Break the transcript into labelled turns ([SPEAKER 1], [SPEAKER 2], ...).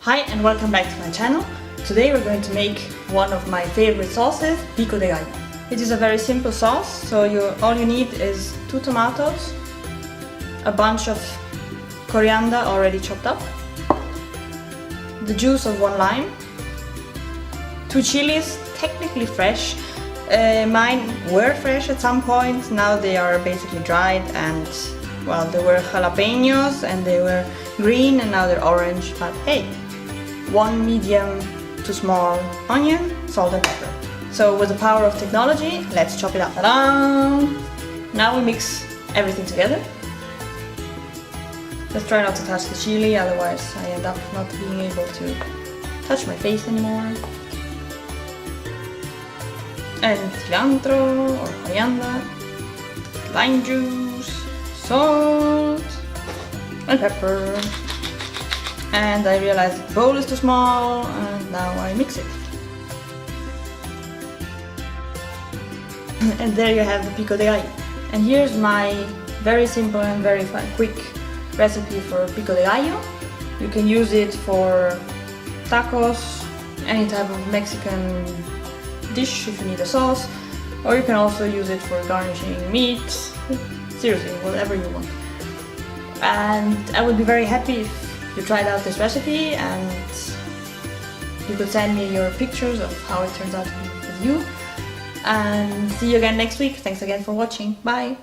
[SPEAKER 1] Hi and welcome back to my channel. Today we're going to make one of my favorite sauces, Pico de Gallo. It is a very simple sauce, so all you need is 2 tomatoes, a bunch of coriander already chopped up, the juice of 1 lime, 2 chilies, technically fresh. Mine were fresh at some point, now they are basically dried, and well, they were jalapeños and they were green and now they're orange, but hey, 1 medium to small onion, salt and pepper. So with the power of technology, let's chop it up. Ta-da! Now we mix everything together. Let's try not to touch the chili, otherwise I end up not being able to touch my face anymore. And cilantro or coriander, lime juice, salt and pepper. And I realized the bowl is too small, and now I mix it. And there you have the Pico de Gallo. And here's my very simple and very quick recipe for Pico de Gallo. You can use it for tacos, any type of Mexican dish if you need a sauce, or you can also use it for garnishing meat, seriously, whatever you want. And I would be very happy if you tried out this recipe and you could send me your pictures of how it turns out with you. And see you again next week. Thanks again for watching. Bye!